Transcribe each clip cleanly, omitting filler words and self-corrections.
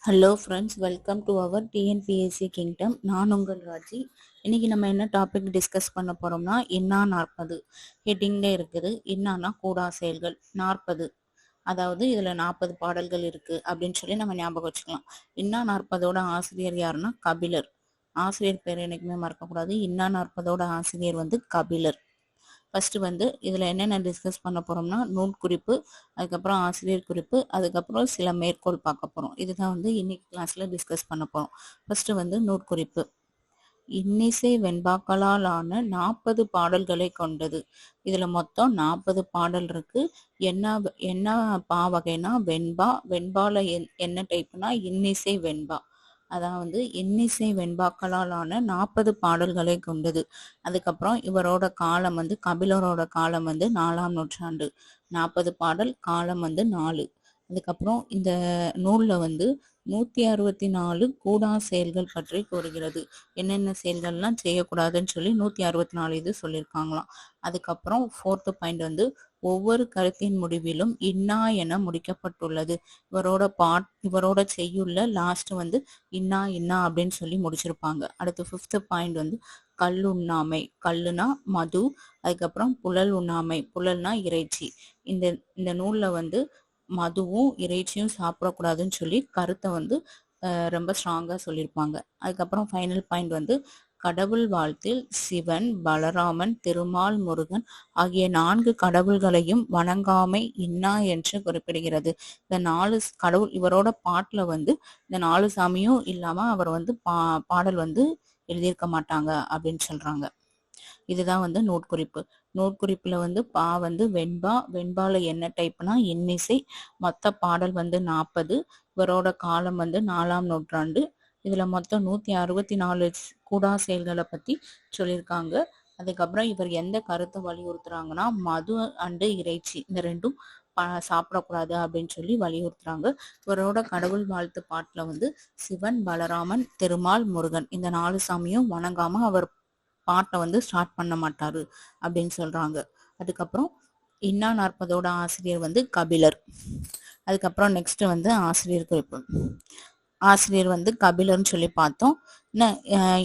Hello friends, welcome to our TNPSC kingdom. நான் உங்கள் ராஜி. இன்னைக்கு நம்ம என்ன டாபிக் டிஸ்கஸ் பண்ண போறோம்னா, இன்னா 40 ஹெட்டிங்ல இருக்குது. இன்னானா கூடா செயல்கள் 40, அதாவது இதுல 40 பாடல்கள் இருக்கு அப்படின்னு சொல்லி நம்ம ஞாபகம் வச்சுக்கலாம். இன்னா 40ஓட ஆசிரியர் யாருன்னா கபிலர். ஆசிரியர் பேர் என்னைக்குமே மறக்கக்கூடாது. இன்னா 40ஓட ஆசிரியர் வந்து கபிலர். ஃபர்ஸ்ட் வந்து இதுல என்னென்ன டிஸ்கஸ் பண்ண போறோம்னா, நூற்குறிப்பு, அதுக்கப்புறம் ஆசிரியர் குறிப்பு, அதுக்கப்புறம் சில மேற்கோள் பார்க்க போறோம். இதுதான் வந்து இன்னைக்கு கிளாஸ்ல டிஸ்கஸ் பண்ண போறோம். ஃபர்ஸ்ட் வந்து நூற்குறிப்பு. இன்னிசை வெண்பாக்களால் ஆன 40 பாடல்களை கொண்டது. இதுல மொத்தம் 40 பாடல் இருக்கு. என்ன என்ன பா வகைனா வெண்பா. வெண்பால என்ன டைப்னா இன்னிசை வெண்பா. அதான் வந்து இன்னிசை வெண்பாக்களால் ஆன 40 பாடல்களை கொண்டது. அதுக்கப்புறம் இவரோட காலம் வந்து கபிலரோட காலம் வந்து 4ஆம் நூற்றாண்டு. 40 பாடல், காலம் வந்து 4. அதுக்கப்புறம் இந்த நூல்ல வந்து 164 கூடா செயல்கள் பற்றி கூறுகிறது. என்னென்ன செயல்கள்லாம் செய்யக்கூடாதுன்னு சொல்லி 164 இது சொல்லியிருக்காங்களாம். அதுக்கப்புறம் 4th பாயிண்ட் வந்து ஒவ்வொரு கருத்தின் முடிவிலும் இன்னா என முடிக்கப்பட்டுள்ளது. இவரோட செய்யுள்ள லாஸ்ட் வந்து இன்னா இன்னா அப்படின்னு சொல்லி முடிச்சிருப்பாங்க. அடுத்து 5th பாயிண்ட் வந்து கல் உண்ணாமை. கல்லுனா மது. அதுக்கப்புறம் புலல் உண்ணாமை. புலல்னா இறைச்சி. இந்த இந்த நூல்ல வந்து மதுவும் இறைச்சியும் சாப்பிடக்கூடாதுன்னு சொல்லி கருத்தை வந்து ரொம்ப ஸ்ட்ராங்கா சொல்லியிருப்பாங்க. அதுக்கப்புறம் ஃபைனல் பாயிண்ட் வந்து கடவுள் வாழ்த்தில் சிவன், பலராமன், திருமால், முருகன் ஆகிய 4 கடவுள்களையும் வணங்காமை இன்னா என்று குறிப்பிடுகிறது. இந்த 4 கடவுள் இவரோட பாட்டுல வந்து இந்த 4 சாமியும் இல்லாம அவர் வந்து பாடல் வந்து எழுதியிருக்க மாட்டாங்க அப்படின்னு சொல்றாங்க. இதுதான் வந்து நோட்குறிப்பு. நோட்குறிப்புல வந்து பா வந்து வெண்பா. வெண்பால என்ன டைப்னா இன்னிசை. மொத்த பாடல் வந்து 40. இவரோட காலம் வந்து 4ஆம் நூற்றாண்டு. இதுல மொத்தம் 164 கூடா செயல்களை பத்தி சொல்லியிருக்காங்க. அதுக்கப்புறம் இவர் எந்த கருத்தை வலியுறுத்துறாங்கன்னா, மது அண்டு இறைச்சி இந்த ரெண்டும் சாப்பிடக்கூடாது அப்படின்னு சொல்லி வலியுறுத்துறாங்க. இவரோட கடவுள் வாழ்த்து பாட்டுல வந்து சிவன், பலராமன், திருமால், முருகன் இந்த 4 சாமியும் வணங்காம அவர் பாட்டை வந்து ஸ்டார்ட் பண்ண மாட்டாரு அப்படின்னு சொல்றாங்க. அதுக்கப்புறம் இன்னா 40ஓட ஆசிரியர் வந்து கபிலர். அதுக்கப்புறம் நெக்ஸ்ட் வந்து ஆசிரியர் குறிப்பு. ஆசிரியர் வந்து கபிலர்னு சொல்லி பார்த்தோம்.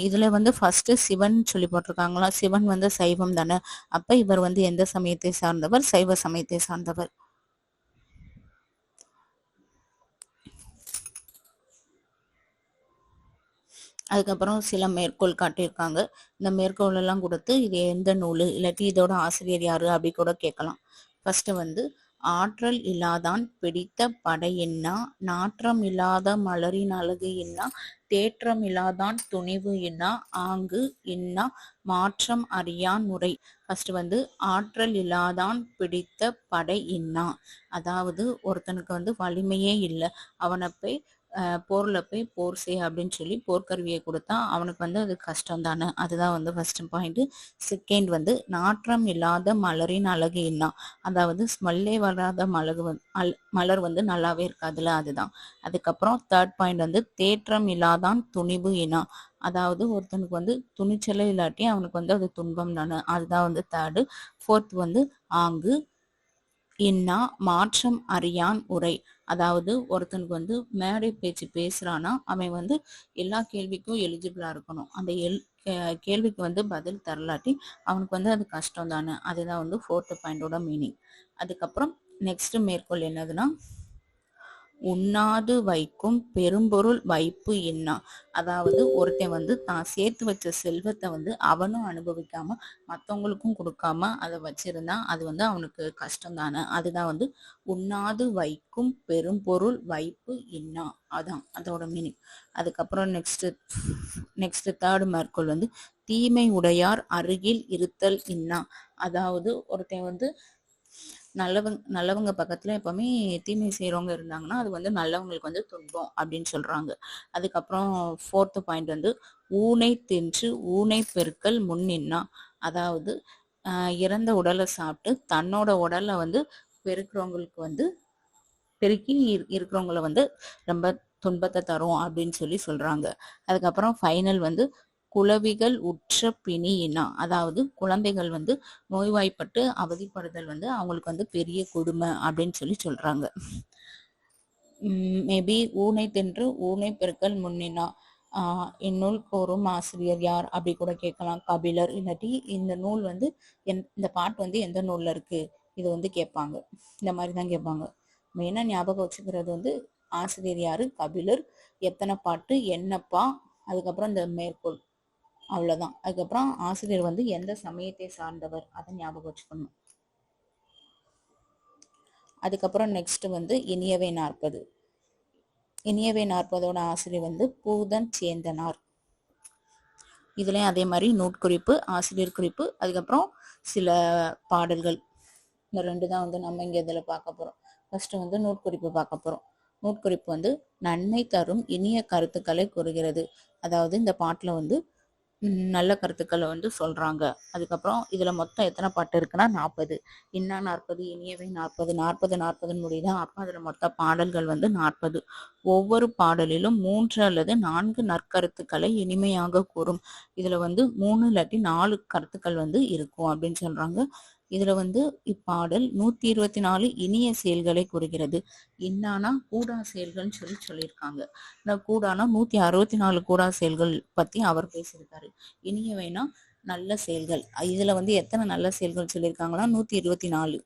இதுல வந்து ஃபர்ஸ்ட் சிவன் சொல்லி போட்டிருக்காங்களா. சிவன் வந்து சைவம் தானே. அப்ப இவர் வந்து எந்த சமயத்தை சார்ந்தவர்? சைவ சமயத்தை சார்ந்தவர். அதுக்கப்புறம் சில மேற்கோள் காட்டியிருக்காங்க. இந்த மேற்கோள் எல்லாம் கொடுத்து இது எந்த நூல் இல்லாட்டி இதோட ஆசிரியர் யாரு அப்படி கூட கேட்கலாம். ஃபர்ஸ்ட் வந்து ஆற்றல் இல்லாதான் பிடித்த படை என்னா, நாற்றம் இல்லாத மலரின் அழகு என்னா, தேற்றம் இல்லாதான் துணிவு என்னா, ஆங்கு இன்னா மாற்றம் அறியான் முறை. ஃபர்ஸ்ட் வந்து ஆற்றல் இல்லாதான் பிடித்த படை இன்னா, அதாவது ஒருத்தனுக்கு வந்து வலிமையே இல்லை, அவனை போய் போர்ல போய் போர் செய் அப்படின்னு சொல்லி போர்க்கருவியை கொடுத்தா அவனுக்கு வந்து அது கஷ்டம் தானே. அதுதான் வந்து ஃபர்ஸ்ட் பாயிண்ட். செகண்ட் வந்து நாற்றம் இல்லாத மலரின் அழகு என்ன, அதாவது ஸ்மெல்லே வராத மலர் வந்து நல்லாவே இருக்காதுல்ல, அதுதான். அதுக்கப்புறம் தேர்ட் பாயிண்ட் வந்து தேற்றம் இல்லாதான் துணிவு என்ன, அதாவது ஒருத்தனுக்கு வந்து துணிச்சலே இல்லாட்டி அவனுக்கு வந்து அது துன்பம் தானே, அதுதான் வந்து தேர்டு. ஃபோர்த் வந்து ஆங்கு இன்னா மாற்றம் அறியான் உரை, அதாவது ஒருத்தனுக்கு வந்து மேடை பேச்சு பேசுறானா அவன் வந்து எல்லா கேள்விக்கும் எலிஜிபிளா இருக்கணும். அந்த கேள்விக்கு வந்து பதில் தரலாட்டி அவனுக்கு வந்து அது கஷ்டம் தானே. அதுதான் வந்து 4th பாயிண்டோட மீனிங். அதுக்கப்புறம் நெக்ஸ்ட் மேற்கோள் என்னதுன்னா, உண்ணாது வைக்கும் பெரும்பொருள் வைப்பு என்ன, அதாவது ஒருத்தன் வந்து தான் சேர்த்து வச்ச செல்வத்தை வந்து அவனும் அனுபவிக்காம மற்றவங்களுக்கும் கொடுக்காம அதை வச்சிருந்தா அது வந்து அவனுக்கு கஷ்டம் தானே. அதுதான் வந்து உண்ணாது வைக்கும் பெரும்பொருள் வைப்பு என்ன, அதான் அதோட மீனிங். அதுக்கப்புறம் நெக்ஸ்ட் தேர்ட் மேற்கோள் வந்து தீமை உடையார் அருகில் இருத்தல் இன்னா, அதாவது ஒருத்தன் வந்து நல்லவங்க பக்கத்துல எப்பவுமே தீமை செய்யறவங்க இருந்தாங்கன்னா அது வந்து நல்லவங்களுக்கு வந்து துன்பம் அப்படின்னு சொல்றாங்க. அதுக்கப்புறம் 4th பாயிண்ட் வந்து ஊனை தின்று ஊனை பெருக்கல் முன்னின்னா, அதாவது இறந்த உடலை சாப்பிட்டு தன்னோட உடலை வந்து பெருக்கிறவங்களுக்கு வந்து பெருக்கி இருக்கிறவங்களை வந்து ரொம்ப துன்பத்தை தரும் அப்படின்னு சொல்லி சொல்றாங்க. அதுக்கப்புறம் ஃபைனல் வந்து குளவிகள் உற்ற பிணி இன்னா, அதாவது குழந்தைகள் வந்து நோய்வாய்ப்பட்டு அவதிப்படுதல் வந்து அவங்களுக்கு வந்து பெரிய கொடுமை அப்படின்னு சொல்லி சொல்றாங்க. மேபி ஊனை தின்று ஊனை பெருக்கல் முன்னினா, இந்நூல் கூறும் ஆசிரியர் யார் அப்படி கூட கேட்கலாம். கபிலர். இல்லாட்டி இந்த நூல் வந்து இந்த பாட்டு வந்து எந்த நூல்ல இருக்கு இது வந்து கேட்பாங்க. இந்த மாதிரி தான் கேட்பாங்க. மெயினா ஞாபகம் வச்சுக்கிறது வந்து ஆசிரியர் யாரு, கபிலர், எத்தனை பாட்டு, என்னப்பா, அதுக்கப்புறம் இந்த மேற்கோள், அவ்வளவுதான். அதுக்கப்புறம் ஆசிரியர் வந்து எந்த சமயத்தை சார்ந்தவர் அதை ஞாபகம் வச்சுக்கணும். அதுக்கப்புறம் நெக்ஸ்ட் வந்து இனியவை 40. இனியவை 40ஓட ஆசிரியர் வந்து பூதன் சேந்தனார். இதுலயும் அதே மாதிரி நூட்குறிப்பு, ஆசிரியர் குறிப்பு, அதுக்கப்புறம் சில பாடல்கள். இந்த ரெண்டு தான் வந்து நம்ம இங்க இதுல பார்க்க போறோம். ஃபர்ஸ்ட் வந்து நூட்குறிப்பு பார்க்க போறோம். நூட்குறிப்பு வந்து நன்மை தரும் இனிய கருத்துக்களை கூறுகிறது. அதாவது இந்த பாட்டுல வந்து நல்ல கருத்துக்களை வந்து சொல்றாங்க. அதுக்கப்புறம் இதுல மொத்தம் எத்தனை பாட்டு இருக்குன்னா 40. இன்னா 40, இனியவை 40, 40 முடியுதான். அப்ப அதுல மொத்த பாடல்கள் வந்து 40. ஒவ்வொரு பாடலிலும் 3 அல்லது 4 நற்கருத்துக்களை இனிமையாக கூறும். இதுல வந்து 3 இல்லாட்டி 4 கருத்துக்கள் வந்து இருக்கும் அப்படின்னு சொல்றாங்க. இதுல வந்து இப்பாடல் 124 இனிய செயல்களை கூறுகிறது. இன்னானா கூடா செயல்கள்னு சொல்லியிருக்காங்க. கூடானா 164 கூடா செயல்கள் பத்தி அவர் பேசியிருக்காரு. இனியவைனா நல்ல செயல்கள். இதுல வந்து எத்தனை நல்ல செயல்கள் சொல்லியிருக்காங்கன்னா 124.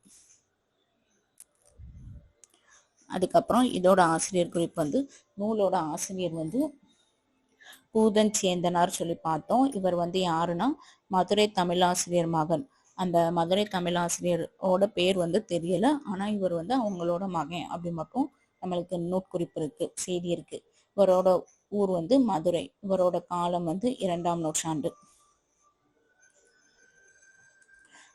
அதுக்கப்புறம் இதோட ஆசிரியர் குறிப்பு வந்து நூலோட ஆசிரியர் வந்து பூதன் சேந்தனார் சொல்லி பார்த்தோம். இவர் வந்து யாருன்னா மதுரை தமிழாசிரியர் மகன். அந்த மதுரை தமிழாசிரியரோட பேர் வந்து தெரியல. ஆனா இவர் வந்து அவங்களோட மகன் அப்படி மட்டும் நம்மளுக்கு நூற்குறிப்பு இருக்கு, செய்தி இருக்கு. இவரோட ஊர் வந்து மதுரை. இவரோட காலம் வந்து 2ஆம் நூற்றாண்டு.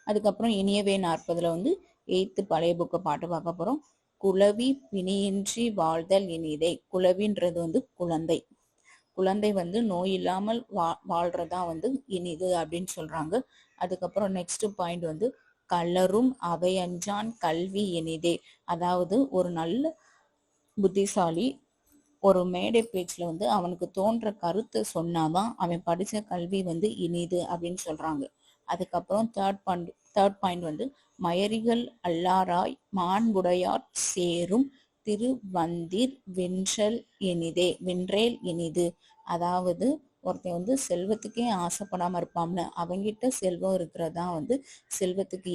அதுக்கப்புறம் இனியவே 40 வந்து 8th பழைய புக்கு பாட்டு பார்க்க போறோம். குளவி பிணியின்றி வாழ்தல் இனிதே. குளவின்றது வந்து குழந்தை. குழந்தை வந்து நோய் இல்லாமல் வாழ்றதா வந்து இனிது அப்படின்னு சொல்றாங்க. அதுக்கப்புறம் நெக்ஸ்ட் பாயிண்ட் வந்து கலரும் அவையஞ்சான் கல்வி இனிதே. அதாவது ஒரு நல்ல புத்திசாலி ஒரு மேடை பேச்சுல வந்து அவனுக்கு தோன்ற கருத்தை சொன்னாதான் அவன் படிச்ச கல்வி வந்து இனிது அப்படின்னு சொல்றாங்க. அதுக்கப்புறம் தேர்ட் பாயிண்ட் வந்து மயரிகள் அல்லாராய் மாண்புடையார் சேரும் திருவந்திர் வென்றேல் இனிது. அதாவது ஒருத்தன் வந்து செல்வத்துக்கே ஆசைப்படாம இருப்பான்னு, அவங்கிட்ட செல்வம் இருக்கிறதா வந்து செல்வத்துக்கு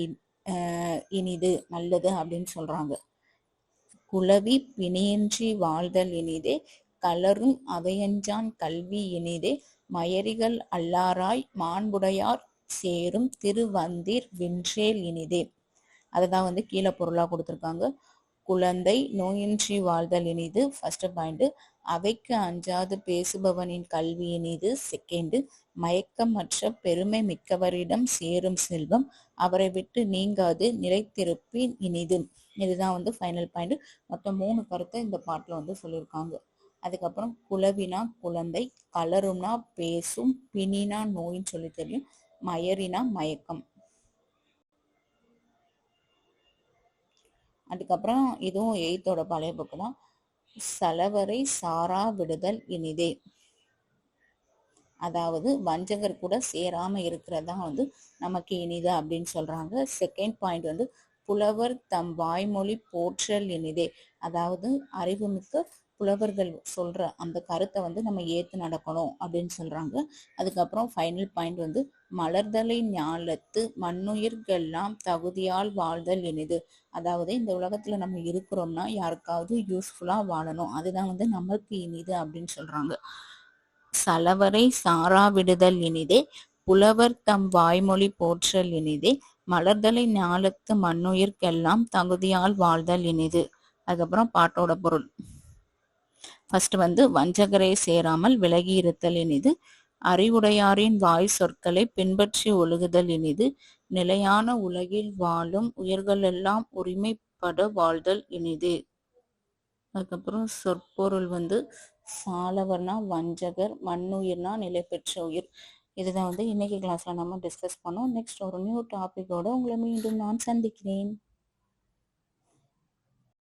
இனிது, நல்லது அப்படின்னு சொல்றாங்க. குளவி பிணியின்றி வாழ்தல் இனிதே, கலரும் அவையஞ்சான் கல்வி இனிதே, மயரிகள் அல்லாராய் மாண்புடையார் சேரும் திருவந்திர் வென்றேல் இனிதே. அதுதான் வந்து கீழே பொருளா கொடுத்துருக்காங்க. குழந்தை நோயின்றி வாழ்தல் இனிது ஃபர்ஸ்ட் பாயிண்ட். அவைக்கு அஞ்சாது பேசுபவனின் கல்வி இனிது செகண்ட். மயக்கமற்ற பெருமை மிக்கவரிடம் சேரும் செல்வம் அவரை விட்டு நீங்காது நிலைத்திருப்பின் இனிது. இதுதான் வந்து ஃபைனல் பாயிண்ட். மொத்தம் 3 கருத்தை இந்த பாட்டுல வந்து சொல்லியிருக்காங்க. அதுக்கப்புறம் குளவினா குழந்தை, கலரும்னா பேசும், பிணினா நோயின்னு சொல்லி தெரியும், மயரினா மயக்கம். அதுக்கப்புறம் இதுவும் 8th பழைய புக்கு தான். சலவரை சாரா விடுதல் இனிதே. அதாவது வஞ்சகர் கூட சேராம இருக்கிறதா வந்து நமக்கு இனிது அப்படின்னு சொல்றாங்க. செகண்ட் பாயிண்ட் வந்து புலவர் தம் வாய்மொழி போற்றல் இனிதே. அதாவது அறிவுமிக்க புலவர்கள் சொல்ற அந்த கருத்தை வந்து நம்ம ஏத்து நடக்கணும் அப்படின்னு சொல்றாங்க. அதுக்கப்புறம் ஃபைனல் பாயிண்ட் வந்து மலர்தலை ஞாலத்து மண்ணுயிர்கெல்லாம் தகுதியால் வாழ்தல் இனிது. அதாவது இந்த உலகத்துல நம்ம இருக்கிறோம்னா யாருக்காவது யூஸ்ஃபுல்லா வாழணும், அதுதான் வந்து நமக்கு இனிது அப்படின்னு சொல்றாங்க. சலவரை சாரா விடுதல் இனிதே, புலவர் தம் வாய்மொழி போற்றல் இனிதே, மலர்தலை ஞாலத்து மண்ணுயிர்க்கெல்லாம் தகுதியால் வாழ்தல் இனிது. அதுக்கப்புறம் பாட்டோட பொருள். ஃபர்ஸ்ட் வந்து வஞ்சகரை சேராமல் விலகி இருத்தல் இனிது, அறிவுடையாரின் வாய் சொற்களை பின்பற்றி ஒழுகுதல் இனிது, நிலையான உலகில் வாழும் உயிர்களெல்லாம் உரிமைப்பட வாழ்தல் இனிது. அதுக்கப்புறம் சொற்பொருள் வந்து சாலவர்னா வஞ்சகர், மண்ணுயிர்னா நிலை பெற்ற உயிர். இதுதான் வந்து இன்னைக்கு கிளாஸ்ல நம்ம டிஸ்கஸ் பண்ணோம். நெக்ஸ்ட் ஒரு நியூ டாபிக்கோட உங்களை மீண்டும் நான் சந்திக்கிறேன்.